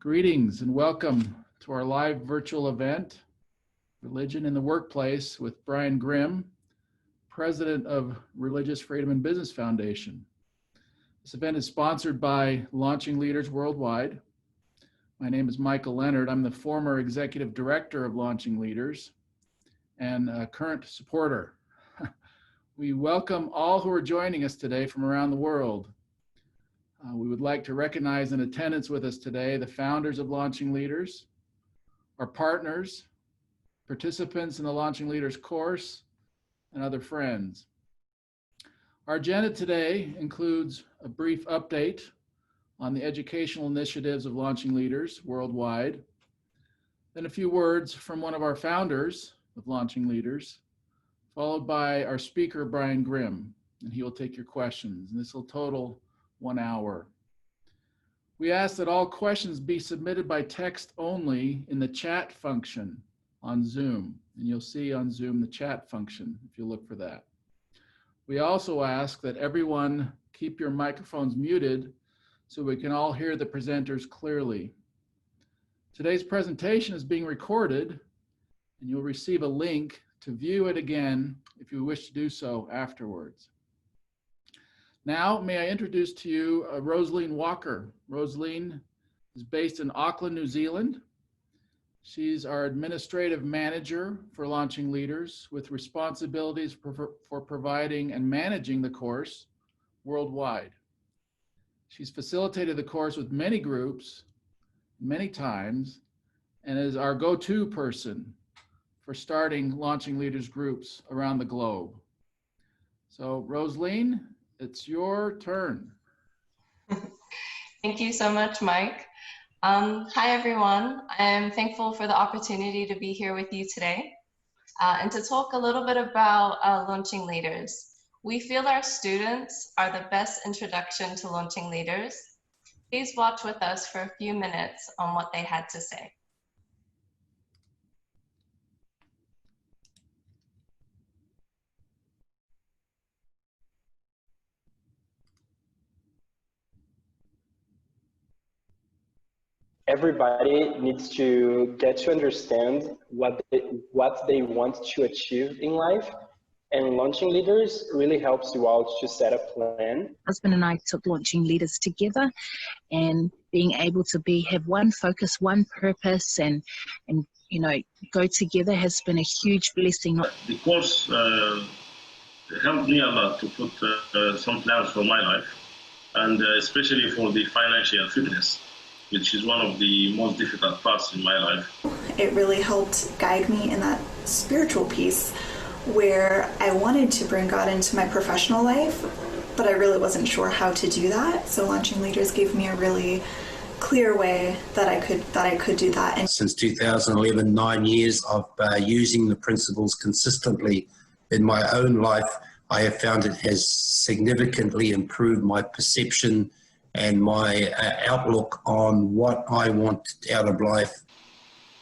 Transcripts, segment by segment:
Greetings and welcome to our live virtual event, Religion in the Workplace, with Brian Grimm, President of Religious Freedom and Business Foundation. This event is sponsored by Launching Leaders Worldwide. My name is Michael Leonard. I'm the former Executive Director of Launching Leaders and a current supporter. We welcome all who are joining us today from around the world. We would like to recognize in attendance with us today the founders of Launching Leaders, our partners, participants in the Launching Leaders course, and other friends. Our agenda today includes a brief update on the educational initiatives of Launching Leaders worldwide, then a few words from one of our founders of Launching Leaders, followed by our speaker, Brian Grimm, and he will take your questions, and this will total 1 hour. We ask that all questions be submitted by text only in the chat function on Zoom. And you'll see on Zoom the chat function if you look for that. We also ask that everyone keep your microphones muted so we can all hear the presenters clearly. Today's presentation is being recorded and you'll receive a link to view it again if you wish to do so afterwards. Now, may I introduce to you Rosaline Walker. Rosaline is based in Auckland, New Zealand. She's our administrative manager for Launching Leaders with responsibilities for providing and managing the course worldwide. She's facilitated the course with many groups, many times, and is our go-to person for starting Launching Leaders groups around the globe. So, Rosaline, it's your turn. Thank you so much, Mike. Hi, everyone. I'm thankful for the opportunity to be here with you today and to talk a little bit about Launching Leaders. We feel our students are the best introduction to Launching Leaders. Please watch with us for a few minutes on what they had to say. Everybody needs to get to understand what they want to achieve in life, and Launching Leaders really helps you out to set a plan. Husband and I took Launching Leaders together, and being able to have one focus, one purpose, and you know, go together has been a huge blessing. The course helped me a lot to put some plans for my life, and especially for the financial fitness, which is one of the most difficult parts in my life. It really helped guide me in that spiritual piece where I wanted to bring God into my professional life, but I really wasn't sure how to do that. So Launching Leaders gave me a really clear way that I could do that. And since 2011, 9 years of using the principles consistently in my own life, I have found it has significantly improved my perception and my outlook on what I want out of life.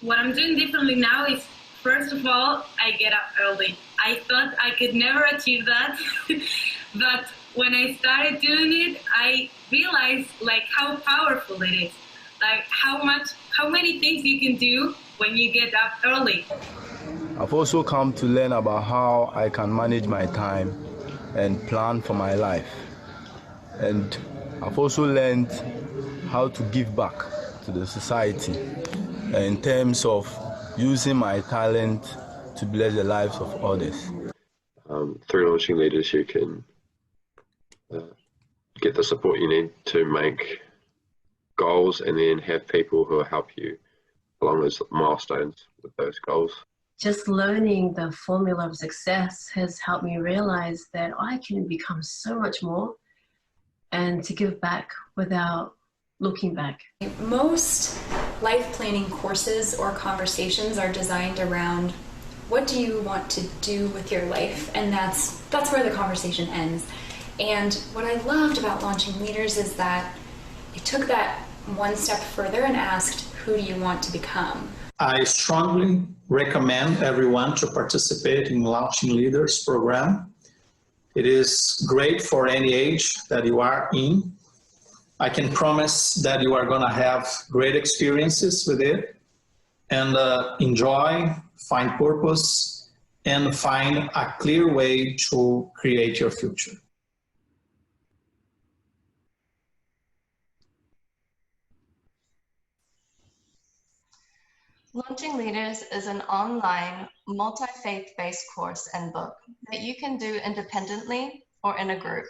What I'm doing differently now is, first of all, I get up early. I thought I could never achieve that, but when I started doing it, I realized like how powerful it is, like how many things you can do when you get up early. I've also come to learn about how I can manage my time and plan for my life. And I've also learned how to give back to the society in terms of using my talent to bless the lives of others. Through Launching Leaders, you can get the support you need to make goals and then have people who will help you along those milestones with those goals. Just learning the formula of success has helped me realize that I can become so much more and to give back without looking back. Most life planning courses or conversations are designed around what do you want to do with your life, and that's where the conversation ends. And what I loved about Launching Leaders is that it took that one step further and asked, who do you want to become? I strongly recommend everyone to participate in Launching Leaders program. It is great for any age that you are in. I can promise that you are going to have great experiences with it and enjoy, find purpose, and find a clear way to create your future. Launching Leaders is an online, multi-faith-based course and book that you can do independently or in a group.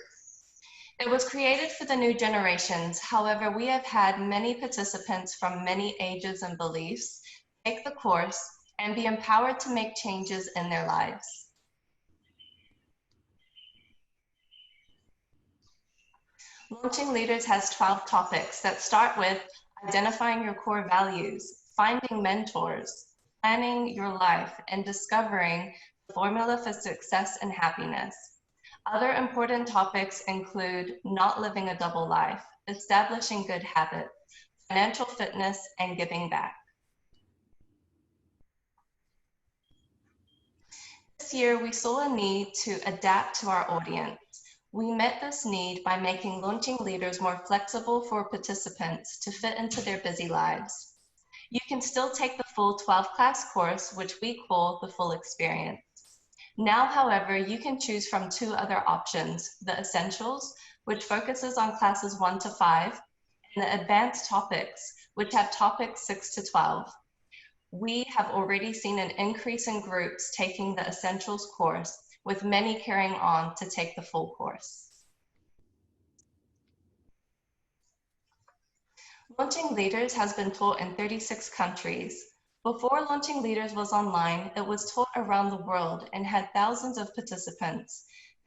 It was created for the new generations. However, we have had many participants from many ages and beliefs take the course and be empowered to make changes in their lives. Launching Leaders has 12 topics that start with identifying your core values, finding mentors, planning your life, and discovering the formula for success and happiness. Other important topics include not living a double life, establishing good habits, financial fitness, and giving back. This year, we saw a need to adapt to our audience. We met this need by making Launching Leaders more flexible for participants to fit into their busy lives. You can still take the full 12-class course, which we call the full experience. Now, however, you can choose from two other options, the Essentials, which focuses on classes 1 to 5, and the Advanced Topics, which have topics 6 to 12. We have already seen an increase in groups taking the Essentials course, with many carrying on to take the full course. Launching Leaders has been taught in 36 countries. Before Launching Leaders was online, it was taught around the world and had thousands of participants.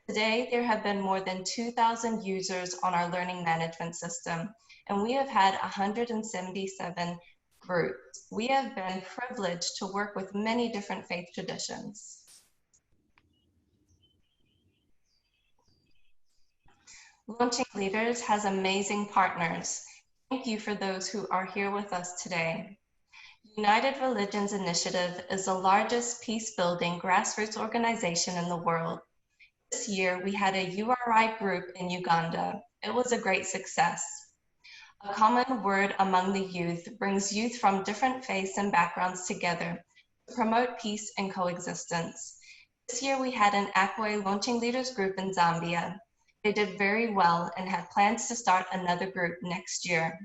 Today, there have been more than 2,000 users on our learning management system, and we have had 177 groups. We have been privileged to work with many different faith traditions. Launching Leaders has amazing partners. Thank you for those who are here with us today. United Religions Initiative is the largest peace-building grassroots organization in the world. This year, we had a URI group in Uganda. It was a great success. A common word among the youth brings youth from different faiths and backgrounds together to promote peace and coexistence. This year, we had an Akwe Launching Leaders group in Zambia. They did very well and have plans to start another group next year.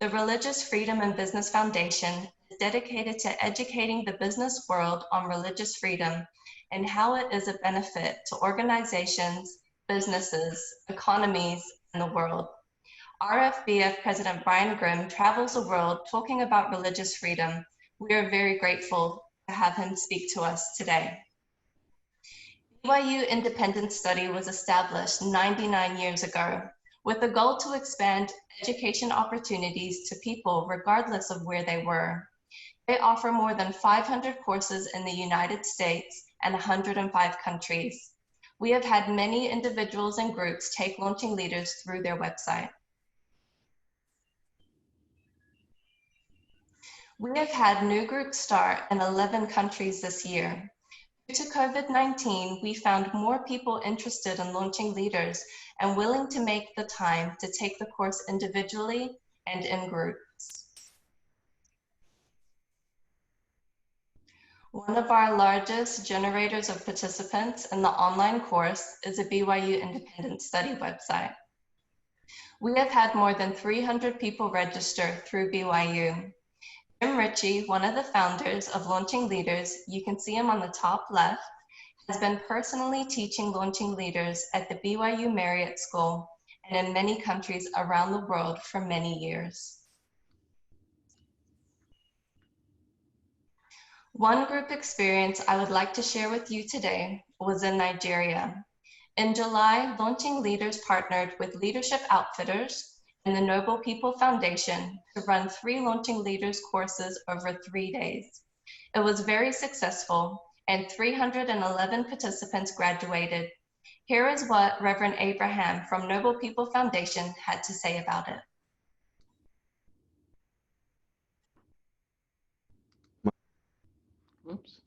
The Religious Freedom and Business Foundation is dedicated to educating the business world on religious freedom and how it is a benefit to organizations, businesses, economies, and the world. RFBF President Brian Grimm travels the world talking about religious freedom. We are very grateful to have him speak to us today. BYU Independent Study was established 99 years ago with the goal to expand education opportunities to people regardless of where they were. They offer more than 500 courses in the United States and 105 countries. We have had many individuals and groups take Launching Leaders through their website. We have had new groups start in 11 countries this year. Due to COVID-19, we found more people interested in Launching Leaders and willing to make the time to take the course individually and in groups. One of our largest generators of participants in the online course is the BYU Independent Study website. We have had more than 300 people register through BYU. Jim Ritchie, one of the founders of Launching Leaders, you can see him on the top left, has been personally teaching Launching Leaders at the BYU Marriott School and in many countries around the world for many years. One group experience I would like to share with you today was in Nigeria. In July, Launching Leaders partnered with Leadership Outfitters and the Noble People Foundation to run 3 Launching Leaders courses over 3 days. It was very successful and 311 participants graduated. Here is what Reverend Abraham from Noble People Foundation had to say about it. Whoops.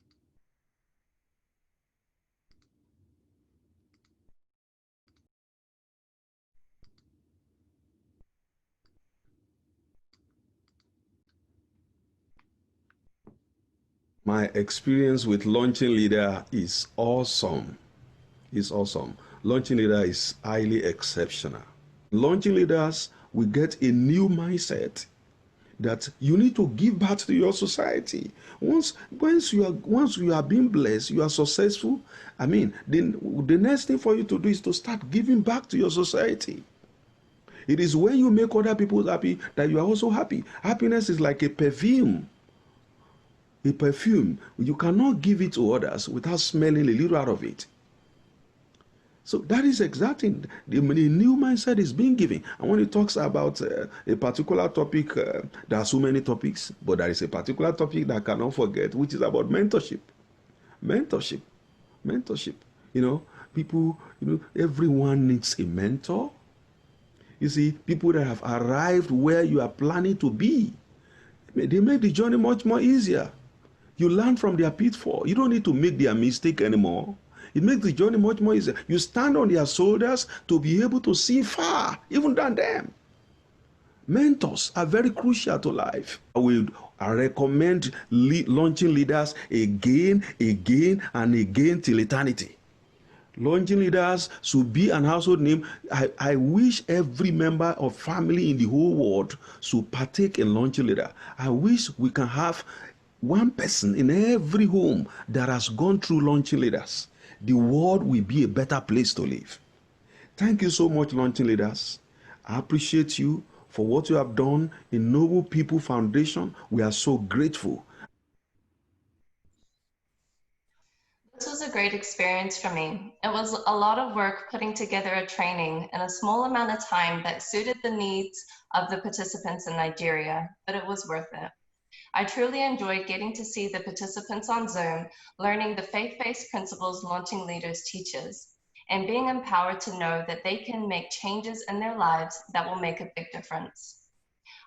My experience with Launching Leader is awesome. It's awesome. Launching Leader is highly exceptional. Launching Leaders, we get a new mindset that you need to give back to your society. Once you are being blessed, you are successful. I mean, the next thing for you to do is to start giving back to your society. It is when you make other people happy that you are also happy. Happiness is like a perfume. A perfume. You cannot give it to others without smelling a little out of it. So that is exactly the new mindset is being given. And when it talks about a particular topic, there are so many topics, but there is a particular topic that I cannot forget, which is about mentorship. Mentorship. Mentorship. People, everyone needs a mentor. You see, people that have arrived where you are planning to be, they make the journey much more easier. You learn from their pitfall. You don't need to make their mistake anymore. It makes the journey much more easier. You stand on their shoulders to be able to see far, even than them. Mentors are very crucial to life. I recommend launching leaders again, and again till eternity. Launching Leaders should be an household name. I wish every member of family in the whole world should partake in Launching Leader. I wish we can have one person in every home that has gone through Launching Leaders. The world will be a better place to live. Thank you so much, Launching Leaders. I appreciate you for what you have done in Noble People Foundation. We are so grateful. This was a great experience for me. It was a lot of work putting together a training in a small amount of time that suited the needs of the participants in Nigeria, but it was worth it. I truly enjoyed getting to see the participants on Zoom, learning the faith-based principles Launching Leaders teaches, and being empowered to know that they can make changes in their lives that will make a big difference.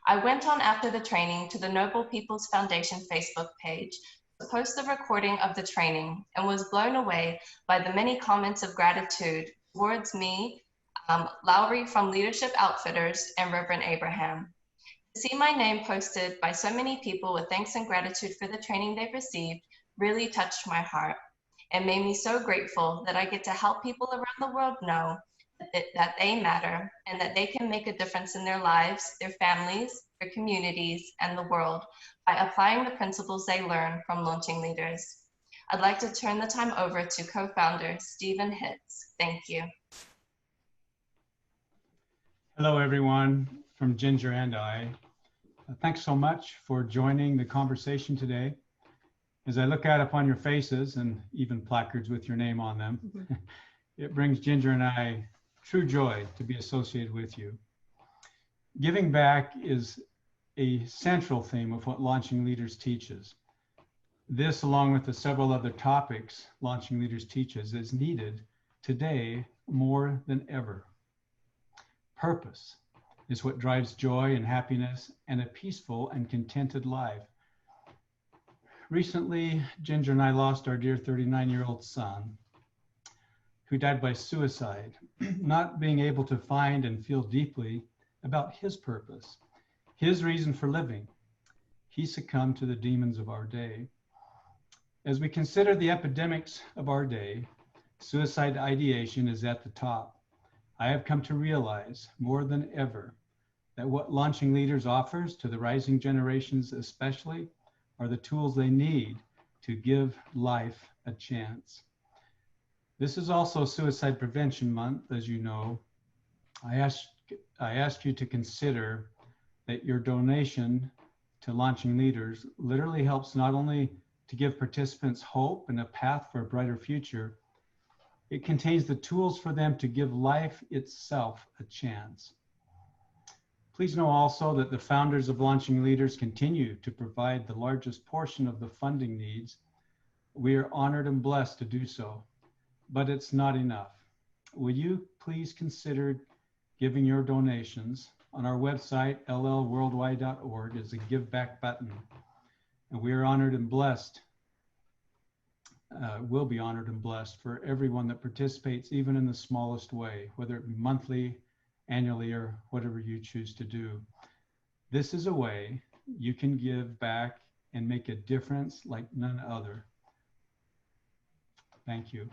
I went on after the training to the Noble People's Foundation Facebook page to post the recording of the training and was blown away by the many comments of gratitude towards me, Lowry from Leadership Outfitters, and Reverend Abraham. To see my name posted by so many people with thanks and gratitude for the training they've received really touched my heart and made me so grateful that I get to help people around the world know that they matter and that they can make a difference in their lives, their families, their communities, and the world by applying the principles they learn from Launching Leaders. I'd like to turn the time over to co-founder Stephen Hitz. Thank you. Hello, everyone, from Ginger and I. Thanks so much for joining the conversation today. As I look out upon your faces and even placards with your name on them, it brings Ginger and I true joy to be associated with you. Giving back is a central theme of what Launching Leaders teaches. This, along with the several other topics Launching Leaders teaches, is needed today more than ever. Purpose is what drives joy and happiness and a peaceful and contented life. Recently, Ginger and I lost our dear 39-year-old son, who died by suicide, not being able to find and feel deeply about his purpose, his reason for living. He succumbed to the demons of our day. As we consider the epidemics of our day, suicide ideation is at the top. I have come to realize more than ever that what Launching Leaders offers to the rising generations especially are the tools they need to give life a chance. This is also Suicide Prevention Month, as you know. I ask you to consider that your donation to Launching Leaders literally helps not only to give participants hope and a path for a brighter future, it contains the tools for them to give life itself a chance. Please know also that the founders of Launching Leaders continue to provide the largest portion of the funding needs. We are honored and blessed to do so, but it's not enough. Will you please consider giving your donations? On our website, llworldwide.org, is a give back button. And we are honored and blessed, will be honored and blessed for everyone that participates, even in the smallest way, whether it be monthly, annually, or whatever you choose to do. This is a way you can give back and make a difference like none other. Thank you.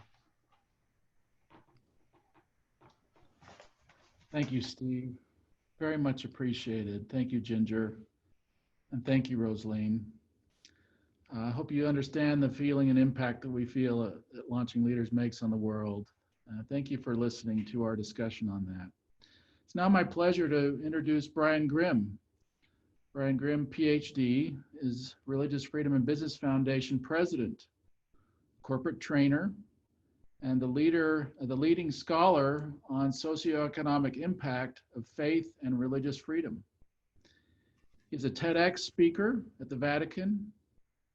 Thank you, Steve. Very much appreciated. Thank you, Ginger. And thank you, Rosaline. I hope you understand the feeling and impact that we feel that Launching Leaders makes on the world. Thank you for listening to our discussion on that. It's now my pleasure to introduce Brian Grimm. Brian Grimm, PhD, is Religious Freedom and Business Foundation President, corporate trainer, and the leading scholar on socioeconomic impact of faith and religious freedom. He's a TEDx speaker at the Vatican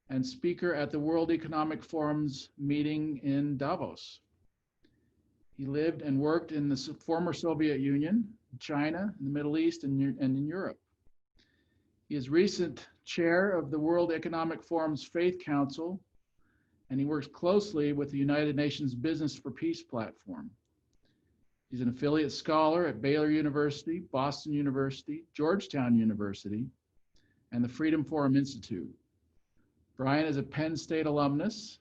and speaker at the World Economic Forum's meeting in Davos. He lived and worked in the former Soviet Union, China, in the Middle East, and in Europe. He is recent chair of the World Economic Forum's Faith Council, and he works closely with the United Nations Business for Peace platform. He's an affiliate scholar at Baylor University, Boston University, Georgetown University, and the Freedom Forum Institute. Brian is a Penn State alumnus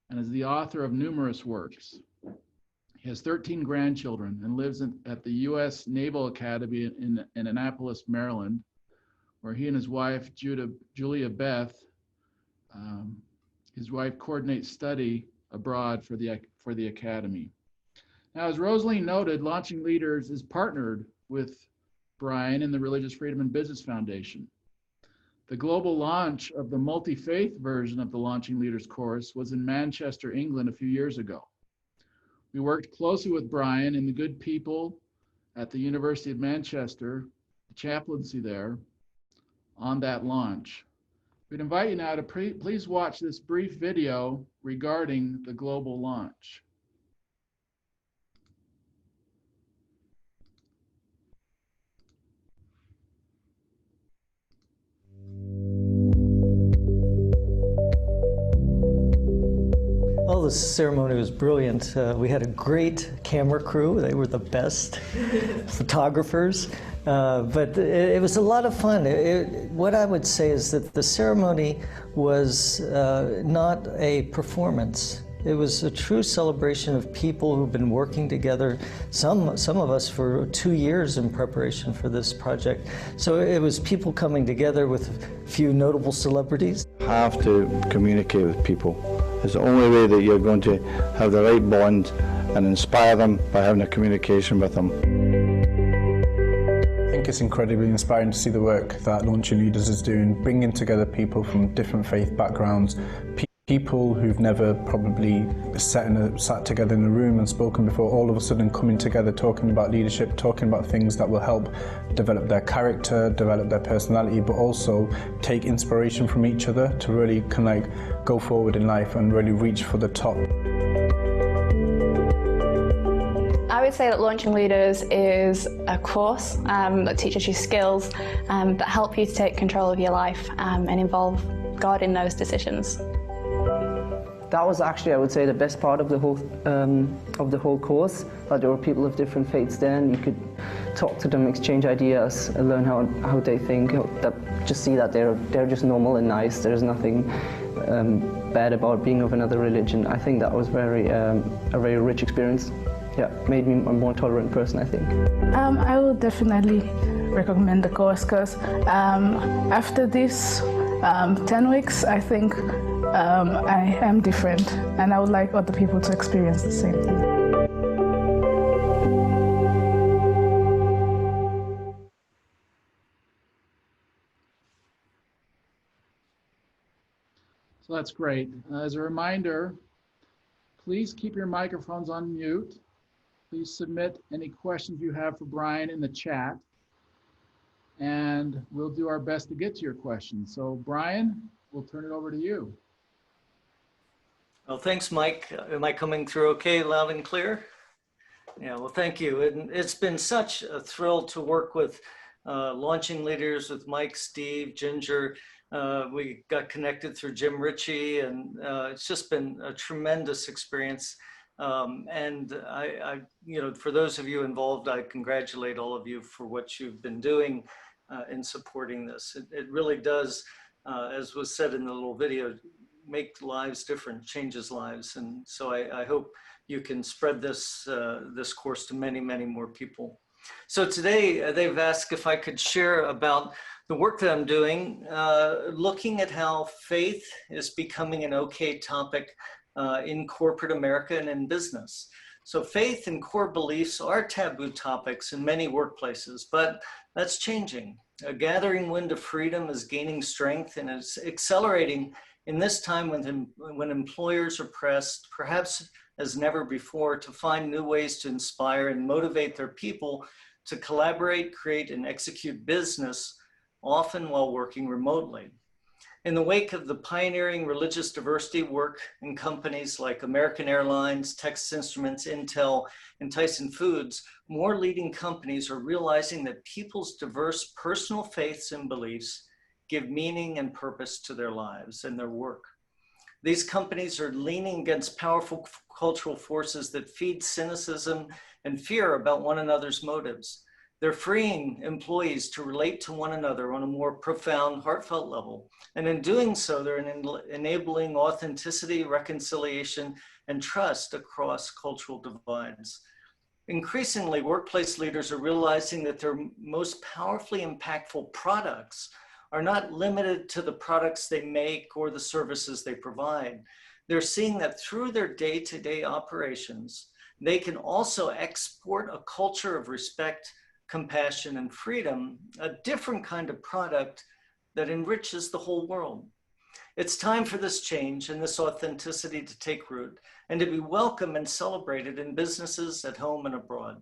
and is the author of numerous works. He has 13 grandchildren and lives at the U.S. Naval Academy in Annapolis, Maryland, where he and his wife, Julia Beth, his wife coordinates study abroad for the Academy. Now, as Rosaline noted, Launching Leaders is partnered with Brian and the Religious Freedom and Business Foundation. The global launch of the multi-faith version of the Launching Leaders course was in Manchester, England a few years ago. We worked closely with Brian and the good people at the University of Manchester, the chaplaincy there, on that launch. We'd invite you now to please watch this brief video regarding the global launch. Well, the ceremony was brilliant. We had a great camera crew. They were the best photographers. But it was a lot of fun. What I would say is that the ceremony was not a performance. It was a true celebration of people who've been working together, some of us for 2 years in preparation for this project. So it was people coming together with a few notable celebrities. Have to communicate with people. It's the only way that you're going to have the right bond and inspire them by having a communication with them. I think it's incredibly inspiring to see the work that Launching Leaders is doing, bringing together people from different faith backgrounds, people who've never probably sat together in a room and spoken before, all of a sudden coming together, talking about leadership, talking about things that will help develop their character, develop their personality, but also take inspiration from each other to really kind of go forward in life and really reach for the top. I would say that Launching Leaders is a course that teaches you skills that help you to take control of your life and involve God in those decisions. That was actually, I would say, the best part of the whole course. That there were people of different faiths there, and you could talk to them, exchange ideas, and learn how they think. Just see that they're just normal and nice. There's nothing bad about being of another religion. I think that was a very rich experience. Yeah, made me a more tolerant person, I think. I would definitely recommend the course because after this 10 weeks, I think I am different, and I would like other people to experience the same thing. So that's great. As a reminder, please keep your microphones on mute. Please submit any questions you have for Brian in the chat, and we'll do our best to get to your questions. So Brian, we'll turn it over to you. Well, thanks, Mike. Am I coming through okay, loud and clear? Yeah, well, thank you. And it's been such a thrill to work with Launching Leaders with Mike, Steve, Ginger. We got connected through Jim Ritchie, and it's just been a tremendous experience. And I, for those of you involved, I congratulate all of you for what you've been doing in supporting this. It really does as was said in the little video, make lives different, changes lives. And so I hope you can spread this, this course to many, many more people. So today they've asked if I could share about the work that I'm doing, looking at how faith is becoming an okay topic in corporate America and in business. So faith and core beliefs are taboo topics in many workplaces, but that's changing. A gathering wind of freedom is gaining strength and is accelerating in this time when employers are pressed, perhaps as never before, to find new ways to inspire and motivate their people to collaborate, create, and execute business, often while working remotely. In the wake of the pioneering religious diversity work in companies like American Airlines, Texas Instruments, Intel, and Tyson Foods, more leading companies are realizing that people's diverse personal faiths and beliefs give meaning and purpose to their lives and their work. These companies are leaning against powerful cultural forces that feed cynicism and fear about one another's motives. They're freeing employees to relate to one another on a more profound, heartfelt level. And in doing so, they're enabling authenticity, reconciliation, and trust across cultural divides. Increasingly, workplace leaders are realizing that their most powerfully impactful products are not limited to the products they make or the services they provide. They're seeing that through their day-to-day operations, they can also export a culture of respect, compassion, and freedom, a different kind of product that enriches the whole world. It's time for this change and this authenticity to take root and to be welcome and celebrated in businesses at home and abroad.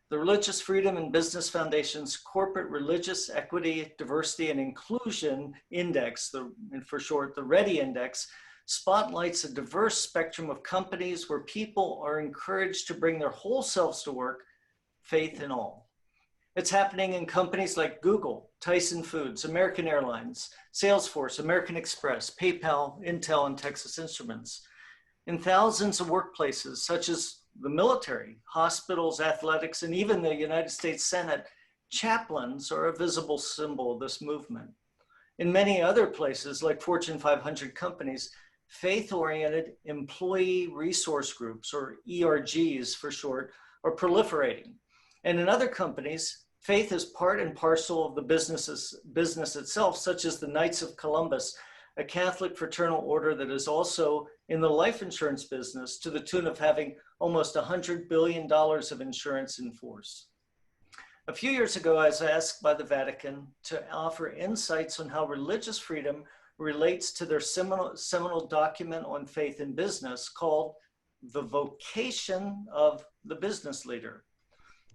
The Religious Freedom and Business Foundation's Corporate Religious Equity, Diversity, and Inclusion Index, for short, the READY Index, spotlights a diverse spectrum of companies where people are encouraged to bring their whole selves to work, faith and all. It's happening in companies like Google, Tyson Foods, American Airlines, Salesforce, American Express, PayPal, Intel, and Texas Instruments. In thousands of workplaces, such as the military, hospitals, athletics, and even the United States Senate, chaplains are a visible symbol of this movement. In many other places, like Fortune 500 companies, faith-oriented employee resource groups, or ERGs for short, are proliferating. And in other companies, faith is part and parcel of the business itself, such as the Knights of Columbus, a Catholic fraternal order that is also in the life insurance business to the tune of having almost $100 billion of insurance in force. A few years ago, I was asked by the Vatican to offer insights on how religious freedom relates to their seminal document on faith in business called The Vocation of the Business Leader.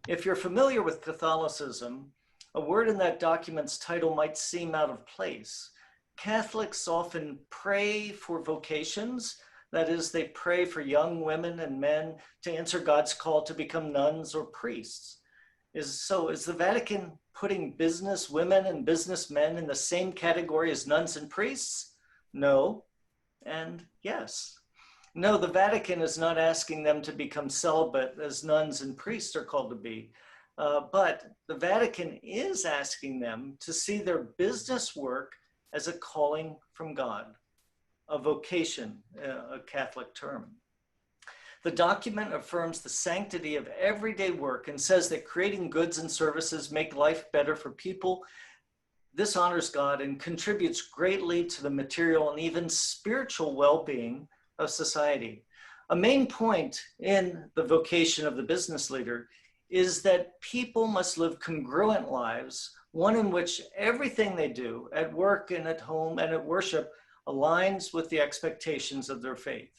If you're familiar with Catholicism, a word in that document's title might seem out of place. Catholics often pray for vocations. That is, they pray for young women and men to answer God's call to become nuns or priests. Is the Vatican putting business women and businessmen in the same category as nuns and priests? No, and yes. No, the Vatican is not asking them to become celibate as nuns and priests are called to be. But the Vatican is asking them to see their business work as a calling from God, a vocation, a Catholic term. The document affirms the sanctity of everyday work and says that creating goods and services make life better for people. This honors God and contributes greatly to the material and even spiritual well-being of society. A main point in the vocation of the business leader is that people must live congruent lives, one in which everything they do at work and at home and at worship aligns with the expectations of their faith.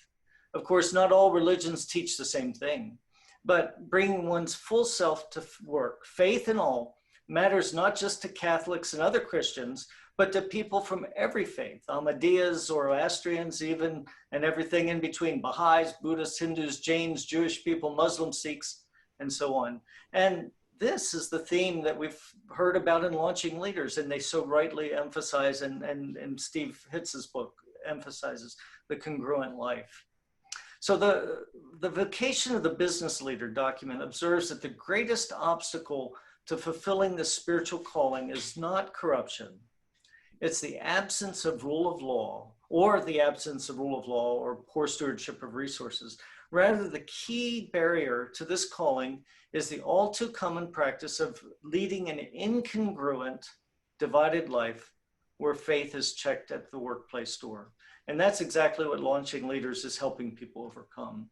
Of course, not all religions teach the same thing, but bringing one's full self to work, faith and all, matters not just to Catholics and other Christians, but to people from every faith, Ahmadiyas, Zoroastrians even, and everything in between, Baha'is, Buddhists, Hindus, Jains, Jewish people, Muslims, Sikhs, and so on. And this is the theme that we've heard about in Launching Leaders, and they so rightly emphasize, and Steve Hitz's book emphasizes the congruent life. So the vocation of the business leader document observes that the greatest obstacle to fulfilling the spiritual calling is not corruption. It's the absence of rule of law, or the absence of rule of law, or poor stewardship of resources. Rather, the key barrier to this calling is the all too common practice of leading an incongruent, divided life where faith is checked at the workplace door. And that's exactly what Launching Leaders is helping people overcome.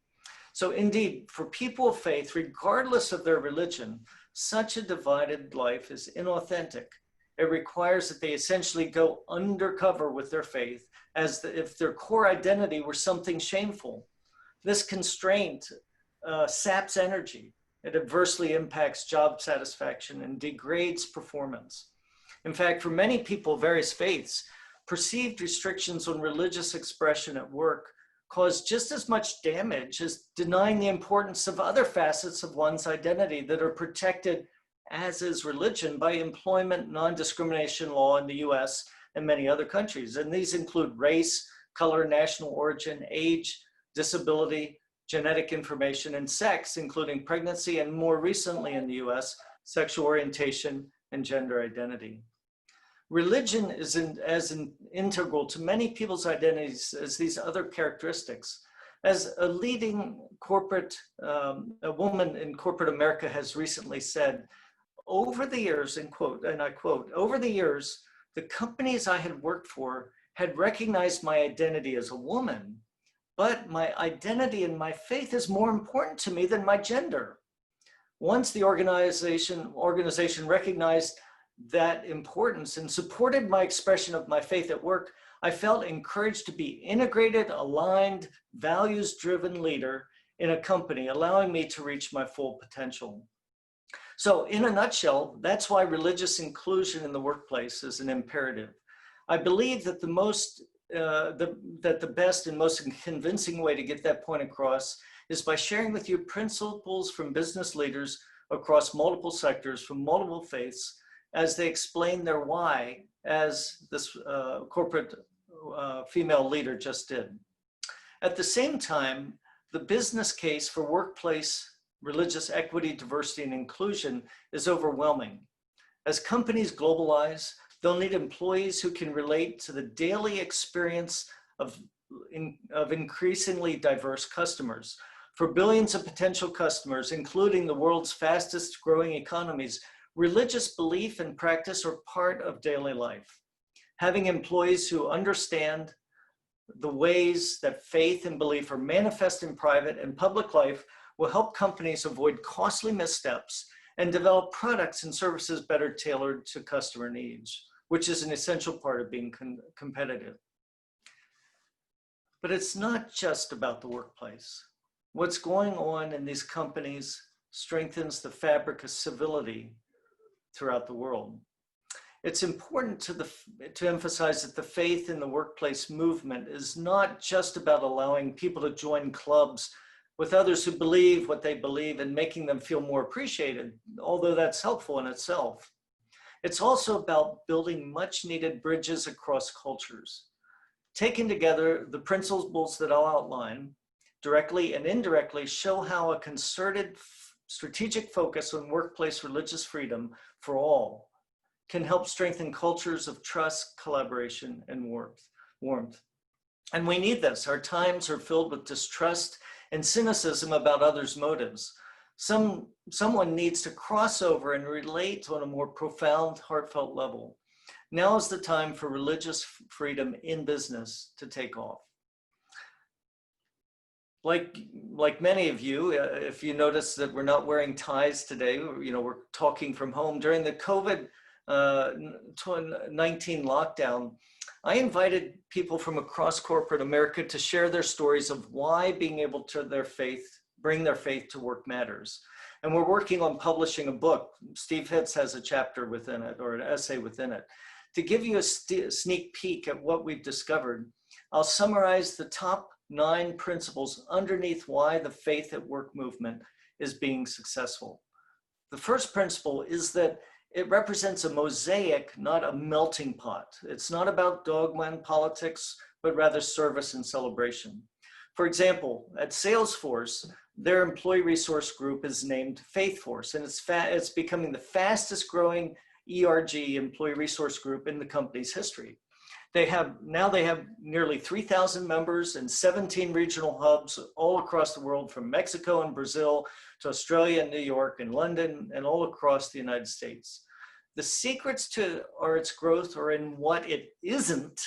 So indeed, for people of faith, regardless of their religion, such a divided life is inauthentic. It requires that they essentially go undercover with their faith as if their core identity were something shameful. This constraint saps energy. It adversely impacts job satisfaction and degrades performance. In fact, for many people of various faiths, perceived restrictions on religious expression at work cause just as much damage as denying the importance of other facets of one's identity that are protected, as is religion, by employment non-discrimination law in the US and many other countries. And these include race, color, national origin, age, disability, genetic information, and sex, including pregnancy, and more recently in the US, sexual orientation and gender identity. Religion is as integral to many people's identities as these other characteristics. As a leading corporate, a woman in corporate America has recently said, over the years, and I quote, over the years, the companies I had worked for had recognized my identity as a woman, but my identity and my faith is more important to me than my gender. Once the organization recognized that importance and supported my expression of my faith at work, I felt encouraged to be integrated, aligned, values-driven leader in a company, allowing me to reach my full potential. So in a nutshell, that's why religious inclusion in the workplace is an imperative. I believe that the best and most convincing way to get that point across is by sharing with you principles from business leaders across multiple sectors from multiple faiths as they explain their why, as this corporate female leader just did. At the same time, the business case for workplace religious equity, diversity, and inclusion is overwhelming. As companies globalize, they'll need employees who can relate to the daily experience of increasingly diverse customers. For billions of potential customers, including the world's fastest growing economies, religious belief and practice are part of daily life. Having employees who understand the ways that faith and belief are manifest in private and public life will help companies avoid costly missteps and develop products and services better tailored to customer needs, which is an essential part of being competitive. But it's not just about the workplace. What's going on in these companies strengthens the fabric of civility throughout the world. It's important to emphasize that the faith in the workplace movement is not just about allowing people to join clubs with others who believe what they believe and making them feel more appreciated, although that's helpful in itself. It's also about building much needed bridges across cultures. Taken together, the principles that I'll outline directly and indirectly show how a concerted strategic focus on workplace religious freedom for all can help strengthen cultures of trust, collaboration, and warmth. And we need this. Our times are filled with distrust and cynicism about others' motives. Someone needs to cross over and relate on a more profound, heartfelt level. Now is the time for religious freedom in business to take off. Like many of you, if you notice that we're not wearing ties today, we're talking from home. During the COVID-19 lockdown, I invited people from across corporate America to share their stories of why being able to bring their faith to work matters. And we're working on publishing a book. Steve Hitz has a chapter within it, or an essay within it. To give you a sneak peek at what we've discovered, I'll summarize the top 9 principles underneath why the faith at work movement is being successful. The first principle is that it represents a mosaic, not a melting pot. It's not about dogma and politics, but rather service and celebration. For example, at Salesforce, their employee resource group is named Faith Force, and it's becoming the fastest growing ERG, Employee Resource Group, in the company's history. They have nearly 3,000 members in 17 regional hubs all across the world, from Mexico and Brazil to Australia and New York and London and all across the United States. The secrets to its growth are in what it isn't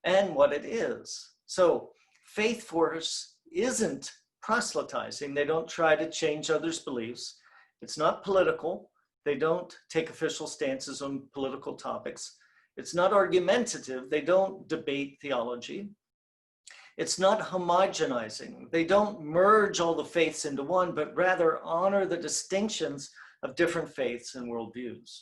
and what it is. So Faith Force isn't proselytizing. They don't try to change others' beliefs. It's not political. They don't take official stances on political topics. It's not argumentative. They don't debate theology. It's not homogenizing. They don't merge all the faiths into one, but rather honor the distinctions of different faiths and worldviews.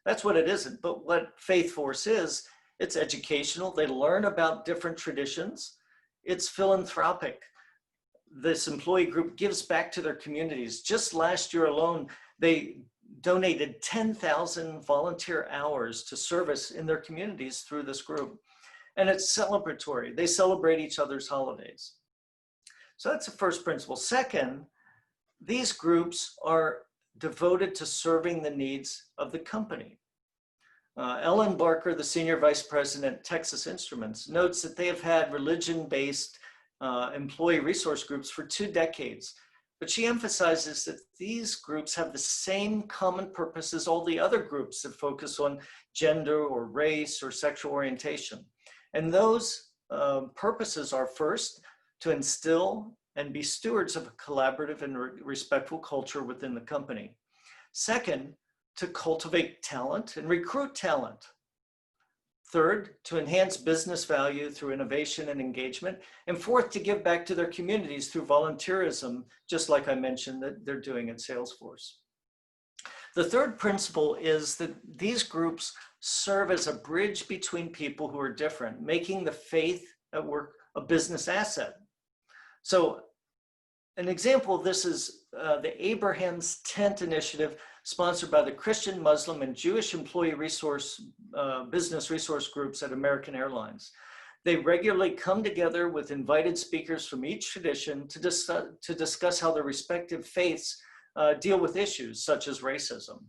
That's what it isn't. But what Faith Force is, it's educational. They learn about different traditions. It's philanthropic. This employee group gives back to their communities. Just last year alone, they donated 10,000 volunteer hours to service in their communities through this group. And it's celebratory. They celebrate each other's holidays. So that's the first principle. Second, these groups are devoted to serving the needs of the company. Ellen Barker, the Senior Vice President at Texas Instruments, notes that they have had religion-based employee resource groups for 2 decades. But she emphasizes that these groups have the same common purpose as all the other groups that focus on gender or race or sexual orientation. And those purposes are, first, to instill and be stewards of a collaborative and respectful culture within the company. Second, to cultivate talent and recruit talent. Third, to enhance business value through innovation and engagement. And fourth, to give back to their communities through volunteerism, just like I mentioned that they're doing at Salesforce. The third principle is that these groups serve as a bridge between people who are different, making the faith at work a business asset. So an example of this is the Abraham's Tent initiative, sponsored by the Christian, Muslim, and Jewish employee business resource groups at American Airlines. They regularly come together with invited speakers from each tradition to discuss how their respective faiths deal with issues such as racism.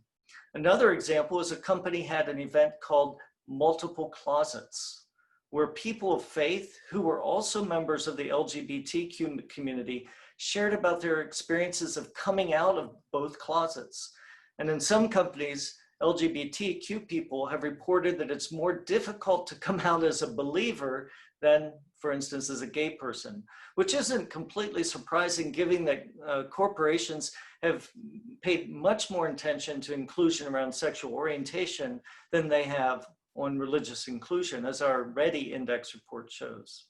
Another example is a company had an event called Multiple Closets, where people of faith who were also members of the LGBTQ community shared about their experiences of coming out of both closets. And in some companies, LGBTQ people have reported that it's more difficult to come out as a believer than, for instance, as a gay person, which isn't completely surprising given that corporations have paid much more attention to inclusion around sexual orientation than they have on religious inclusion, as our READY index report shows.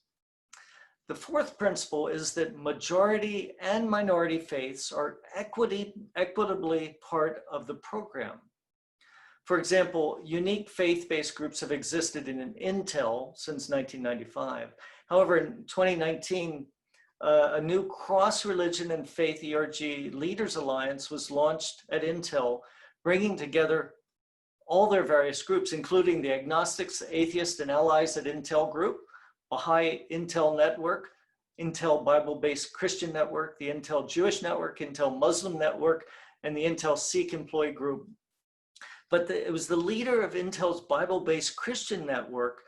The fourth principle is that majority and minority faiths are equitably part of the program. For example, unique faith-based groups have existed in Intel since 1995. However, in 2019, a new cross-religion and faith ERG Leaders Alliance was launched at Intel, bringing together all their various groups, including the Agnostics, Atheists, and Allies at Intel Group, Baha'i Intel Network, Intel Bible-Based Christian Network, the Intel Jewish Network, Intel Muslim Network, and the Intel Sikh Employee Group. But it was the leader of Intel's Bible-Based Christian Network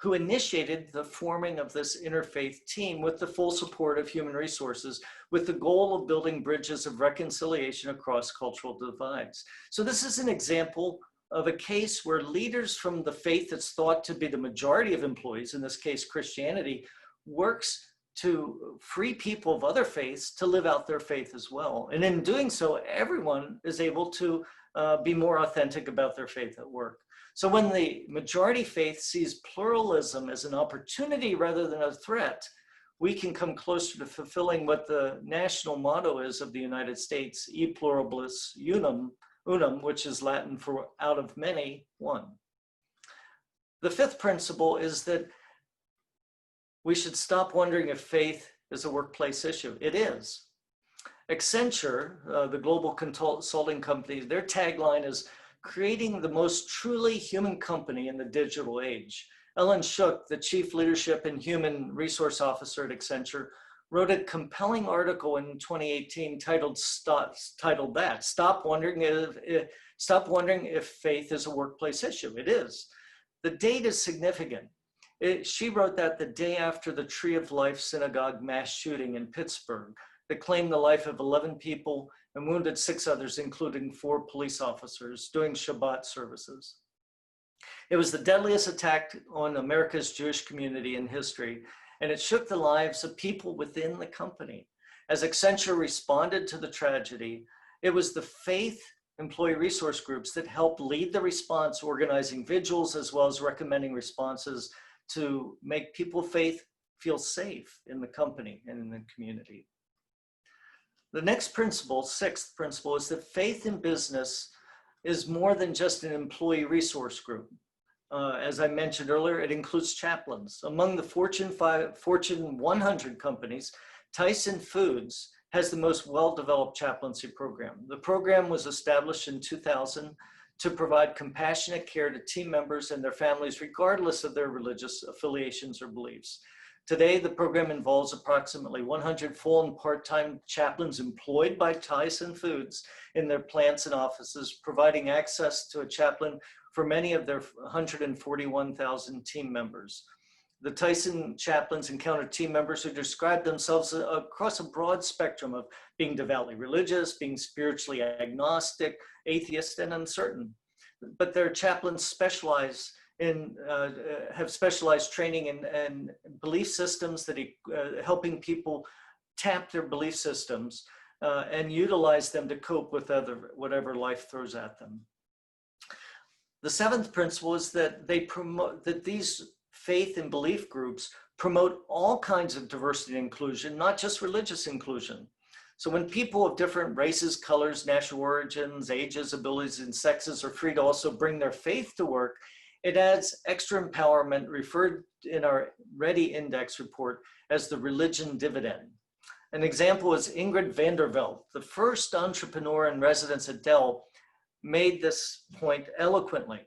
who initiated the forming of this interfaith team with the full support of human resources, with the goal of building bridges of reconciliation across cultural divides. So this is an example of a case where leaders from the faith that's thought to be the majority of employees, in this case Christianity, works to free people of other faiths to live out their faith as well. And in doing so, everyone is able to be more authentic about their faith at work. So when the majority faith sees pluralism as an opportunity rather than a threat, we can come closer to fulfilling what the national motto is of the United States, E pluribus unum, which is Latin for out of many, one. The fifth principle is that we should stop wondering if faith is a workplace issue. It is. Accenture, the global consulting company, their tagline is creating the most truly human company in the digital age. Ellen Shook, the Chief Leadership and Human Resource Officer at Accenture, wrote a compelling article in 2018 titled Stop Wondering Stop wondering if faith is a workplace issue. It is. The date is significant. She wrote that the day after the Tree of Life Synagogue mass shooting in Pittsburgh that claimed the life of 11 people and wounded 6 others, including 4 police officers doing Shabbat services. It was the deadliest attack on America's Jewish community in history, and it shook the lives of people within the company. As Accenture responded to the tragedy, it was the faith employee resource groups that helped lead the response, organizing vigils as well as recommending responses to make people of faith feel safe in the company and in the community. The next principle, 6th principle, is that faith in business is more than just an employee resource group. As I mentioned earlier, it includes chaplains. Among the Fortune 100 companies, Tyson Foods has the most well-developed chaplaincy program. The program was established in 2000 to provide compassionate care to team members and their families, regardless of their religious affiliations or beliefs. Today, the program involves approximately 100 full and part-time chaplains employed by Tyson Foods in their plants and offices, providing access to a chaplain for many of their 141,000 team members. The Tyson chaplains encounter team members who describe themselves across a broad spectrum of being devoutly religious, being spiritually agnostic, atheist, and uncertain. But their chaplains specialize in, have specialized training in belief systems that helping people tap their belief systems and utilize them to cope with whatever life throws at them. The 7th principle is that they promote, that these faith and belief groups promote all kinds of diversity and inclusion, not just religious inclusion. So when people of different races, colors, national origins, ages, abilities, and sexes are free to also bring their faith to work, it adds extra empowerment, referred in our Ready Index report as the religion dividend. An example is Ingrid Vanderveld, the first entrepreneur in residence at Dell, made this point eloquently.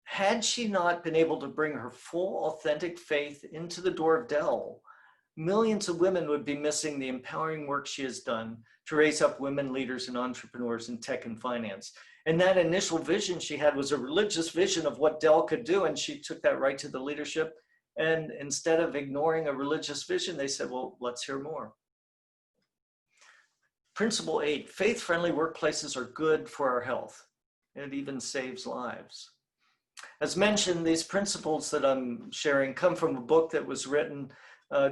Had she not been able to bring her full authentic faith into the door of Dell, millions of women would be missing the empowering work she has done to raise up women leaders and entrepreneurs in tech and finance. And that initial vision she had was a religious vision of what Dell could do, and she took that right to the leadership. And instead of ignoring a religious vision, they said, well, let's hear more. Principle 8, faith-friendly workplaces are good for our health. It even saves lives. As mentioned, these principles that I'm sharing come from a book that was written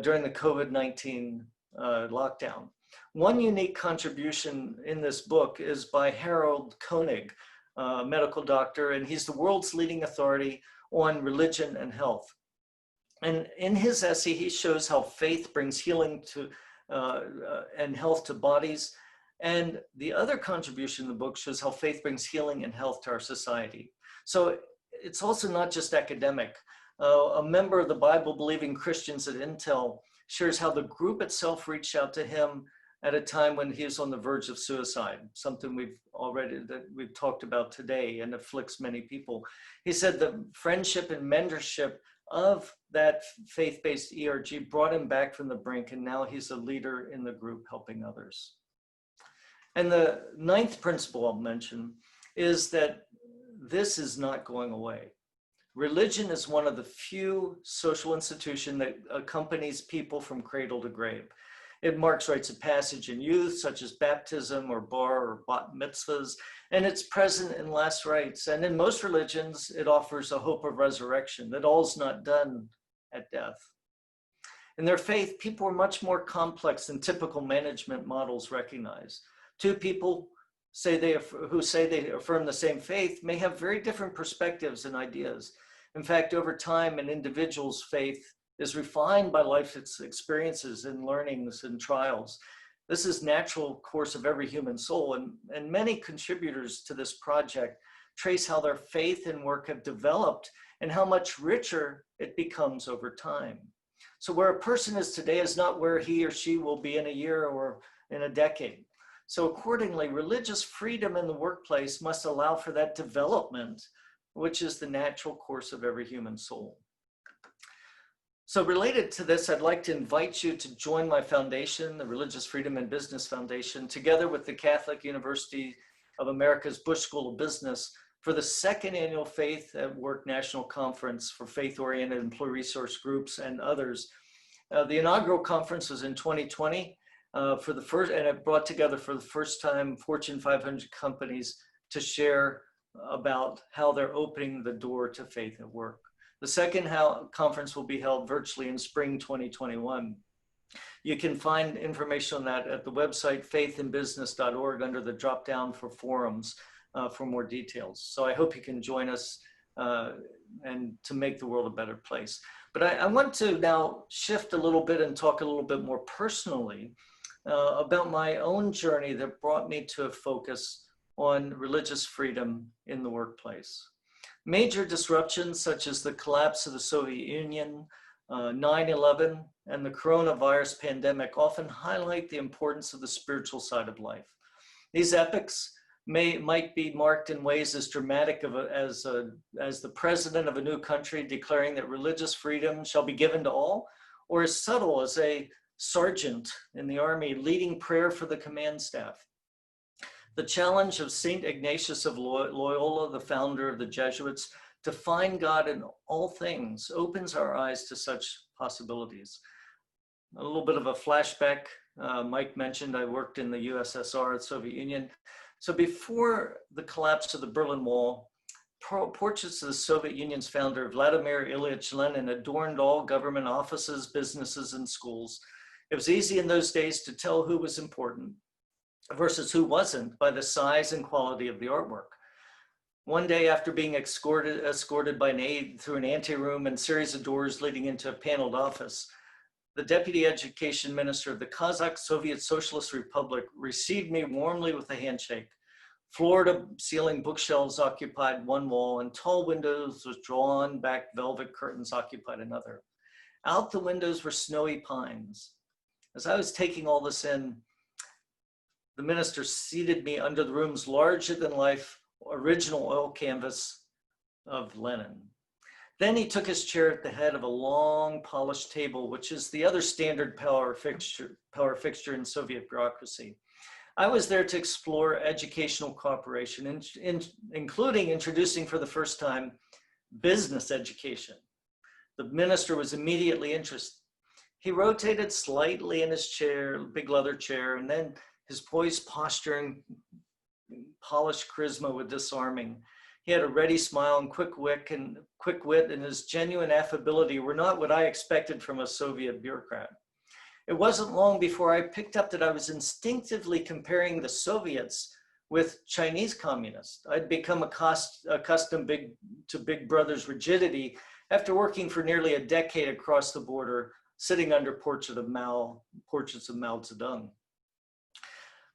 during the COVID-19 lockdown. One unique contribution in this book is by Harold Koenig, a medical doctor, and he's the world's leading authority on religion and health. And in his essay, he shows how faith brings healing to and health to bodies. And the other contribution in the book shows how faith brings healing and health to our society. So it's also not just academic. A member of the Bible-believing Christians at Intel shares how the group itself reached out to him at a time when he was on the verge of suicide, something we've talked about today and afflicts many people. He said the friendship and mentorship of that faith-based ERG brought him back from the brink, and now he's a leader in the group helping others. And the 9th principle I'll mention is that this is not going away. Religion is one of the few social institutions that accompanies people from cradle to grave. It marks rites of passage in youth, such as baptism or bar or bat mitzvahs, and it's present in last rites. And in most religions, it offers a hope of resurrection, that all's not done at death. In their faith, people are much more complex than typical management models recognize. Two people who say they affirm the same faith may have very different perspectives and ideas. In fact, over time, an individual's faith is refined by life's experiences and learnings and trials. This is natural course of every human soul, and many contributors to this project trace how their faith and work have developed and how much richer it becomes over time. So where a person is today is not where he or she will be in a year or in a decade. So accordingly, religious freedom in the workplace must allow for that development, which is the natural course of every human soul. So related to this, I'd like to invite you to join my foundation, the Religious Freedom and Business Foundation, together with the Catholic University of America's Bush School of Business for the second annual Faith at Work National Conference for faith-oriented employee resource groups and others. The inaugural conference was in 2020 for the first, and it brought together for the first time Fortune 500 companies to share about how they're opening the door to faith at work. The second conference will be held virtually in spring 2021. You can find information on that at the website faithinbusiness.org under the drop down for forums for more details. So I hope you can join us and to make the world a better place. But I want to now shift a little bit and talk a little bit more personally about my own journey that brought me to a focus on religious freedom in the workplace. Major disruptions such as the collapse of the Soviet Union, 9/11, and the coronavirus pandemic often highlight the importance of the spiritual side of life. These epochs might be marked in ways as dramatic as the president of a new country declaring that religious freedom shall be given to all, or as subtle as a sergeant in the army leading prayer for the command staff. The challenge of St. Ignatius of Loyola, the founder of the Jesuits, to find God in all things opens our eyes to such possibilities. A little bit of a flashback. Mike mentioned I worked in the USSR, the Soviet Union. So before the collapse of the Berlin Wall, portraits of the Soviet Union's founder, Vladimir Ilyich Lenin, adorned all government offices, businesses, and schools. It was easy in those days to tell who was important versus who wasn't by the size and quality of the artwork. One day, after being escorted by an aide through an anteroom and series of doors leading into a paneled office, the deputy education minister of the Kazakh Soviet Socialist Republic received me warmly with a handshake. Floor-to-ceiling bookshelves occupied one wall, and tall windows with drawn-back velvet curtains occupied another. Out the windows were snowy pines. As I was taking all this in, the minister seated me under the room's larger-than-life original oil canvas of Lenin. Then he took his chair at the head of a long polished table, which is the other standard power fixture in Soviet bureaucracy. I was there to explore educational cooperation, including introducing for the first time business education. The minister was immediately interested. He rotated slightly in his chair, big leather chair, and then his poised posture and polished charisma were disarming. He had a ready smile and quick wit, and his genuine affability were not what I expected from a Soviet bureaucrat. It wasn't long before I picked up that I was instinctively comparing the Soviets with Chinese communists. I'd become accustomed to Big Brother's rigidity after working for nearly a decade across the border, sitting under portraits of Mao Zedong.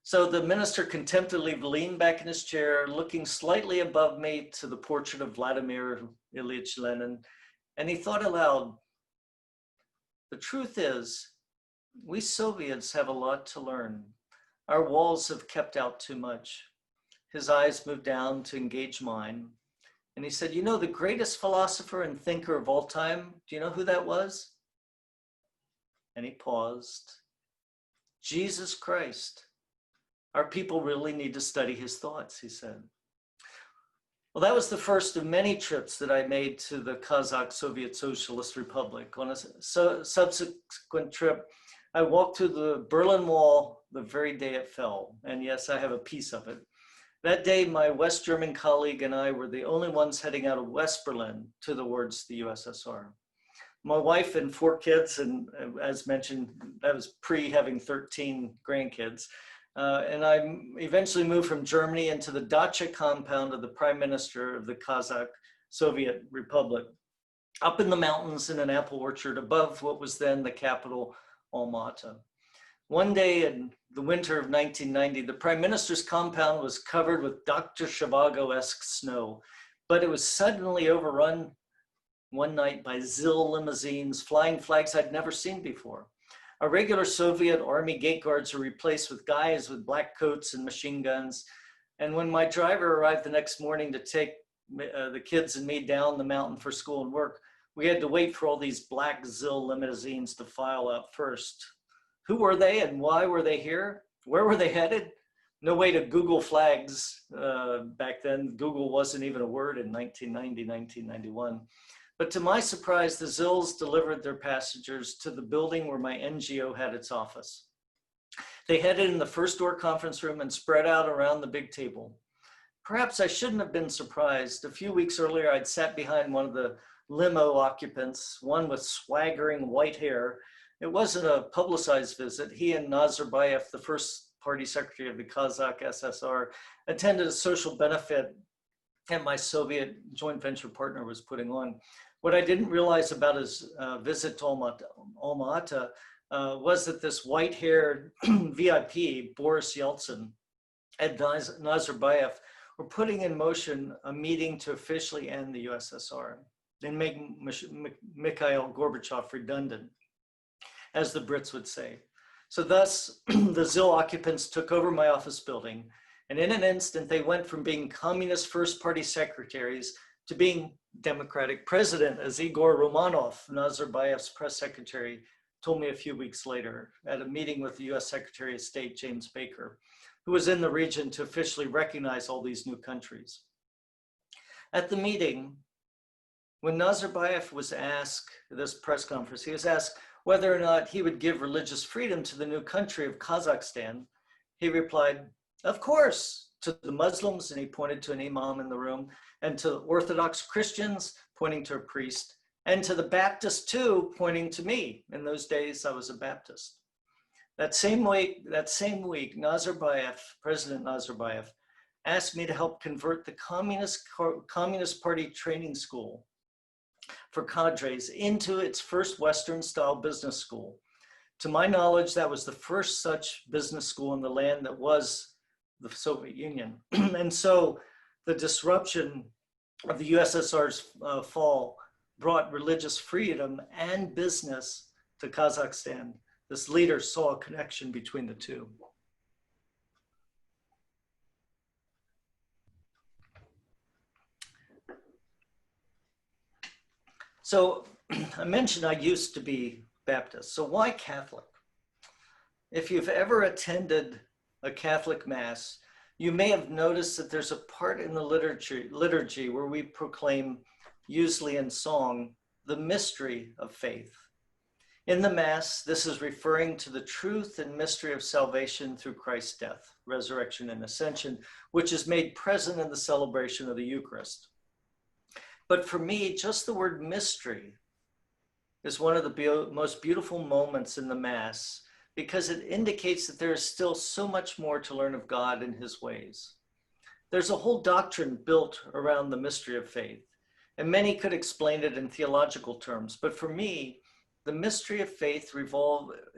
So the minister contemptuously leaned back in his chair, looking slightly above me to the portrait of Vladimir Ilyich Lenin, and he thought aloud, the truth is, we Soviets have a lot to learn. Our walls have kept out too much. His eyes moved down to engage mine, and he said, you know, the greatest philosopher and thinker of all time, do you know who that was? And he paused. Jesus Christ. Our people really need to study his thoughts, he said. Well, that was the first of many trips that I made to the Kazakh Soviet Socialist Republic. On a subsequent trip, I walked through the Berlin Wall the very day it fell. And yes, I have a piece of it. That day, my West German colleague and I were the only ones heading out of West Berlin towards the USSR. My wife and 4 kids, and as mentioned, that was pre-having 13 grandkids. And I eventually moved from Germany into the dacha compound of the Prime Minister of the Kazakh Soviet Republic, up in the mountains in an apple orchard above what was then the capital, Almaty. One day in the winter of 1990, the Prime Minister's compound was covered with Dr. Zhivago-esque snow, but it was suddenly overrun one night by ZIL limousines, flying flags I'd never seen before. Our regular Soviet army gate guards were replaced with guys with black coats and machine guns. And when my driver arrived the next morning to take the kids and me down the mountain for school and work, we had to wait for all these black ZIL limousines to file out first. Who were they and why were they here? Where were they headed? no way to Google flags back then. Google wasn't even a word in 1990, 1991. But to my surprise, the Zills delivered their passengers to the building where my NGO had its office. They headed in the first door conference room and spread out around the big table. Perhaps I shouldn't have been surprised. A few weeks earlier, I'd sat behind one of the limo occupants, one with swaggering white hair. It wasn't a publicized visit. He and Nazarbayev, the first party secretary of the Kazakh SSR, attended a social benefit that my Soviet joint venture partner was putting on. What I didn't realize about his visit to Alma-Ata was that this white-haired VIP, Boris Yeltsin, and Nazarbayev were putting in motion a meeting to officially end the USSR and make Mikhail Gorbachev redundant, as the Brits would say. So thus, the ZIL occupants took over my office building, and in an instant, they went from being communist first party secretaries to being Democratic president, as Igor Romanov, Nazarbayev's press secretary, told me a few weeks later at a meeting with the US Secretary of State, James Baker, who was in the region to officially recognize all these new countries. At the meeting, when Nazarbayev was asked, this press conference, he was asked whether or not he would give religious freedom to the new country of Kazakhstan. He replied, of course, to the Muslims, and he pointed to an imam in the room, and to Orthodox Christians, pointing to a priest, and to the Baptists too, pointing to me. In those days, I was a Baptist. That same week, Nazarbayev, President Nazarbayev, asked me to help convert the Communist Party training school for cadres into its first Western-style business school. To my knowledge, that was the first such business school in the land that was the Soviet Union. And so the disruption of the USSR's fall brought religious freedom and business to Kazakhstan. This leader saw a connection between the two. So I mentioned I used to be Baptist. So why Catholic? If you've ever attended a Catholic Mass, you may have noticed that there's a part in the liturgy where we proclaim, usually in song, the mystery of faith. In the Mass, this is referring to the truth and mystery of salvation through Christ's death, resurrection, and ascension, which is made present in the celebration of the Eucharist. But for me, just the word mystery is one of the most beautiful moments in the Mass, because it indicates that there is still so much more to learn of God and his ways. There's a whole doctrine built around the mystery of faith, and many could explain it in theological terms. But for me, the mystery of faith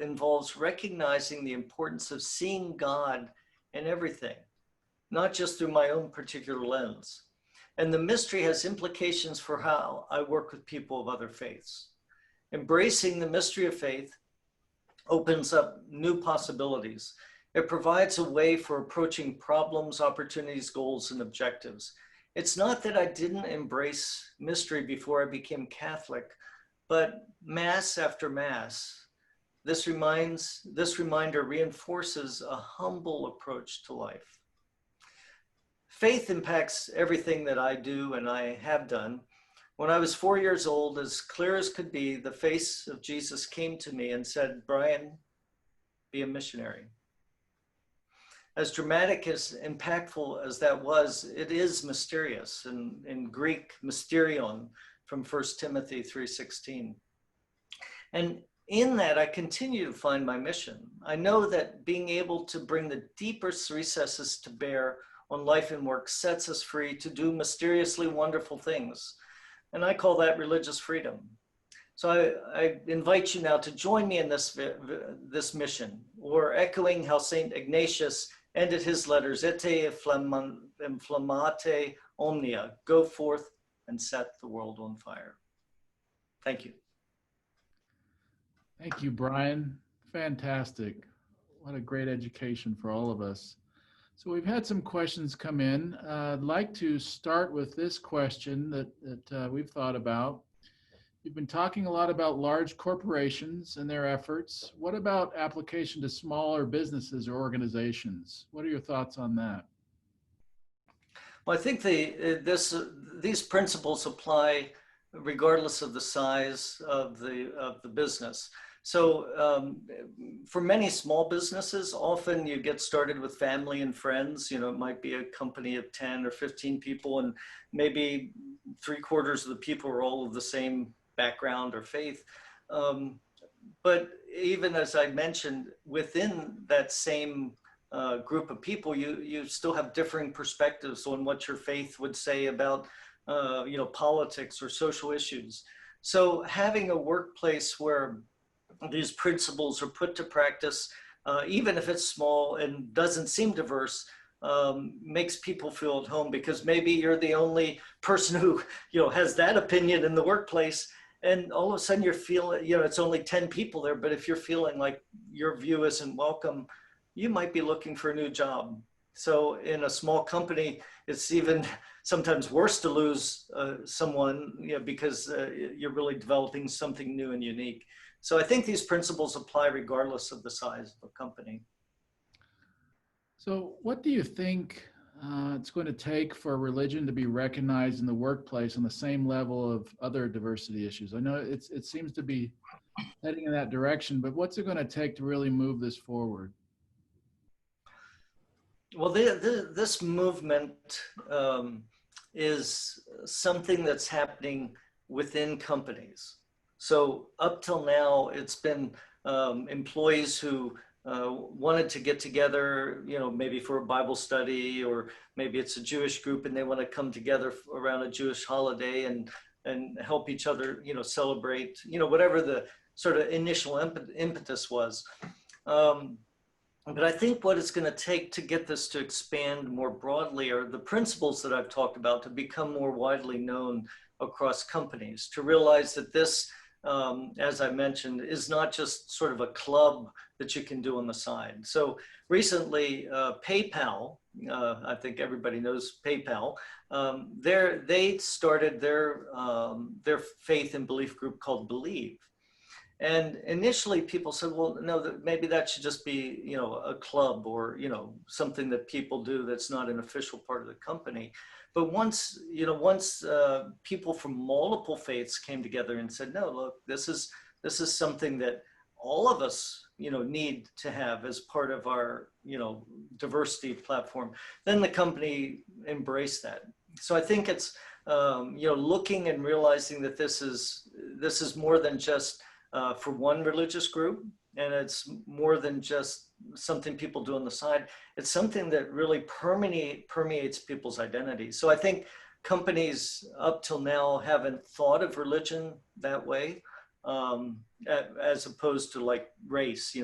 involves recognizing the importance of seeing God in everything, not just through my own particular lens. And the mystery has implications for how I work with people of other faiths. Embracing the mystery of faith opens up new possibilities. It provides a way for approaching problems, opportunities, goals, and objectives. It's not that I didn't embrace mystery before I became Catholic, but Mass after Mass, this reminder reinforces a humble approach to life. Faith impacts everything that I do and I have done. When I was 4 years old, as clear as could be, the face of Jesus came to me and said, Brian, be a missionary. As dramatic, as impactful as that was, it is mysterious. In Greek, mysterion, from 1 Timothy 3:16. And in that, I continue to find my mission. I know that being able to bring the deepest recesses to bear on life and work sets us free to do mysteriously wonderful things. And I call that religious freedom. So I invite you now to join me in this mission, or echoing how St. Ignatius ended his letters, Ete inflammate omnia, go forth and set the world on fire. Thank you. Thank you, Brian. Fantastic. What a great education for all of us. So we've had some questions come in. I'd like to start with this question that we've thought about. You've been talking a lot about large corporations and their efforts. What about application to smaller businesses or organizations? What are your thoughts on that? Well, I think these principles apply regardless of the size of the business. So for many small businesses, often you get started with family and friends. You know, it might be a company of 10 or 15 people, and maybe 3/4 of the people are all of the same background or faith. But even as I mentioned, within that same group of people, you still have differing perspectives on what your faith would say about politics or social issues. So having a workplace where these principles are put to practice, even if it's small and doesn't seem diverse, makes people feel at home, because maybe you're the only person who has that opinion in the workplace, and all of a sudden you're feeling it's only 10 people there, but if you're feeling like your view isn't welcome, you might be looking for a new job. So in a small company, it's even sometimes worse to lose someone, because you're really developing something new and unique. So I think these principles apply regardless of the size of a company. So what do you think it's going to take for religion to be recognized in the workplace on the same level of other diversity issues? I know it seems to be heading in that direction, but what's it going to take to really move this forward? Well, this movement is something that's happening within companies. So up till now, it's been employees who wanted to get together, maybe for a Bible study, or maybe it's a Jewish group and they want to come together around a Jewish holiday and help each other, celebrate, whatever the sort of initial impetus was. But I think what it's going to take to get this to expand more broadly are the principles that I've talked about, to become more widely known across companies, to realize that this, as I mentioned, is not just sort of a club that you can do on the side. So recently, PayPal, I think everybody knows PayPal, they started their faith and belief group called Believe. And initially people said, well, no, maybe that should just be, a club, or, something that people do that's not an official part of the company. But once people from multiple faiths came together and said, no, look, this is something that all of us, need to have as part of our, diversity platform, then the company embraced that. So I think it's, looking and realizing that this is more than just for one religious group, and it's more than just something people do on the side. It's something that really permeates people's identity. So I think companies up till now haven't thought of religion that way, as opposed to like race.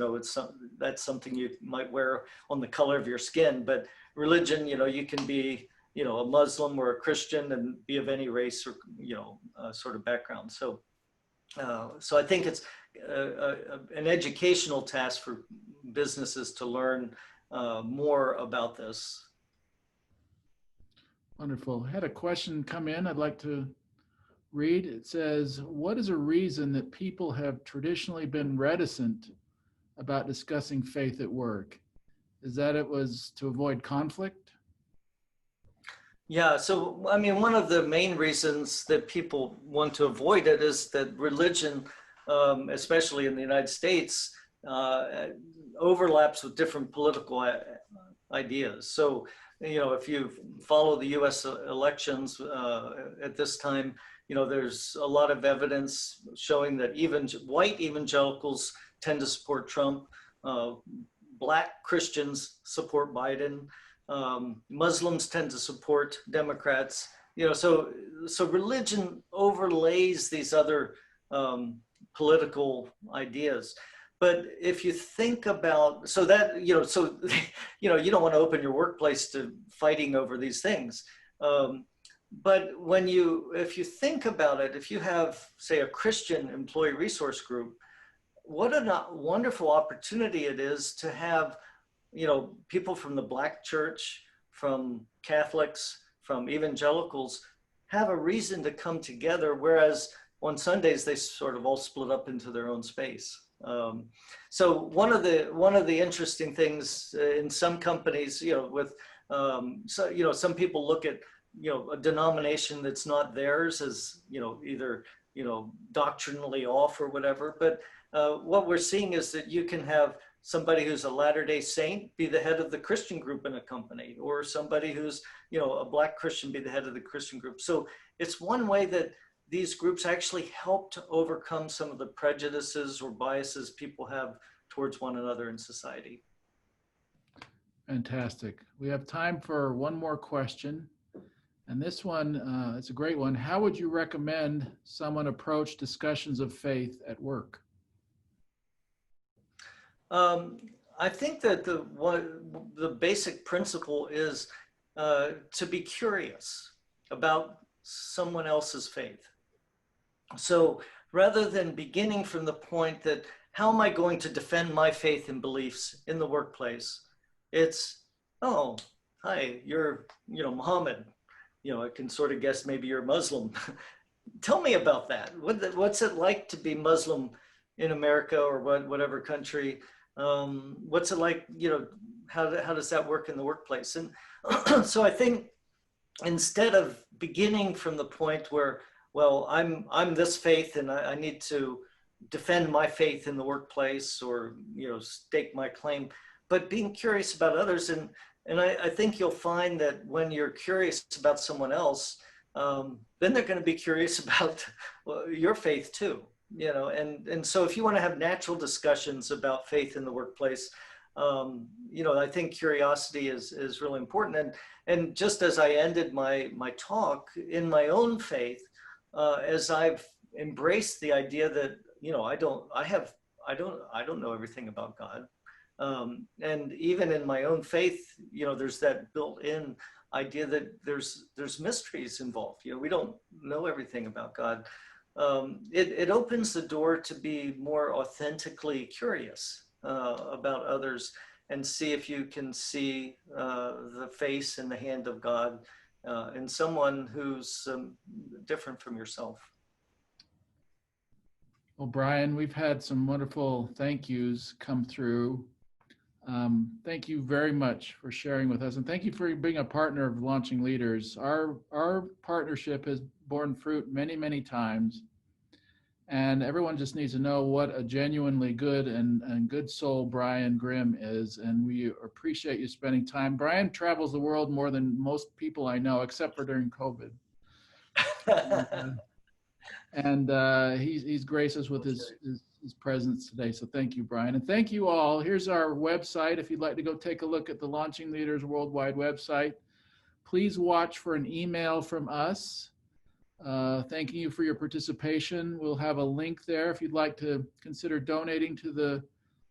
That's something you might wear on the color of your skin, but religion, you can be a Muslim or a Christian and be of any race or sort of background. So I think it's an educational task for businesses to learn more about this. Wonderful. I had a question come in I'd like to read. It says, what is a reason that people have traditionally been reticent about discussing faith at work? Is that it was to avoid conflict? Yeah, so I mean, one of the main reasons that people want to avoid it is that religion, especially in the United States, overlaps with different political ideas. So, if you follow the US elections at this time, there's a lot of evidence showing that even white evangelicals tend to support Trump, Black Christians support Biden, Muslims tend to support Democrats. So religion overlays these other political ideas. But if you think about, you don't want to open your workplace to fighting over these things. But if you think about it, if you have, say, a Christian employee resource group, what a wonderful opportunity it is to have, people from the Black church, from Catholics, from evangelicals, have a reason to come together. Whereas on Sundays, they sort of all split up into their own space. So one of the interesting things in some companies, with so some people look at a denomination that's not theirs as either doctrinally off or whatever. But what we're seeing is that you can have somebody who's a Latter-day Saint be the head of the Christian group in a company, or somebody who's a Black Christian be the head of the Christian group. So it's one way that these groups actually help to overcome some of the prejudices or biases people have towards one another in society. Fantastic. We have time for one more question. And this one, it's a great one. How would you recommend someone approach discussions of faith at work? I think that the basic principle is to be curious about someone else's faith. So rather than beginning from the point that, how am I going to defend my faith and beliefs in the workplace? It's, oh, hi, you're, Muhammad. I can sort of guess maybe you're Muslim. Tell me about that. What's it like to be Muslim in America or whatever country? What's it like, how does that work in the workplace? And so I think instead of beginning from the point where, well, I'm this faith and I need to defend my faith in the workplace or, stake my claim, but being curious about others. And I think you'll find that when you're curious about someone else, then they're going to be curious about your faith too. And so if you want to have natural discussions about faith in the workplace, I think curiosity is really important. And just as I ended my talk in my own faith, as I've embraced the idea that, I don't know everything about God. And even in my own faith, there's that built-in idea that there's mysteries involved. We don't know everything about God. It opens the door to be more authentically curious about others and see if you can see the face and the hand of God in someone who's different from yourself. Well, Brian, we've had some wonderful thank yous come through. Thank you very much for sharing with us, and thank you for being a partner of Launching Leaders. Our partnership has borne fruit many, many times, and everyone just needs to know what a genuinely good and good soul Brian Grimm is, and we appreciate you spending time. Brian travels the world more than most people I know, except for during COVID. And he's graced us with his presence today. So thank you, Brian. And thank you all. Here's our website. If you'd like to go take a look at the Launching Leaders Worldwide website, please watch for an email from us thanking you for your participation. We'll have a link there if you'd like to consider donating to the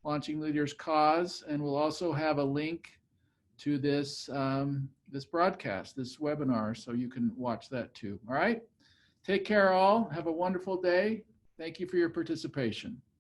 Launching Leaders cause. And we'll also have a link to this, this broadcast, this webinar, so you can watch that too. All right. Take care all. Have a wonderful day. Thank you for your participation.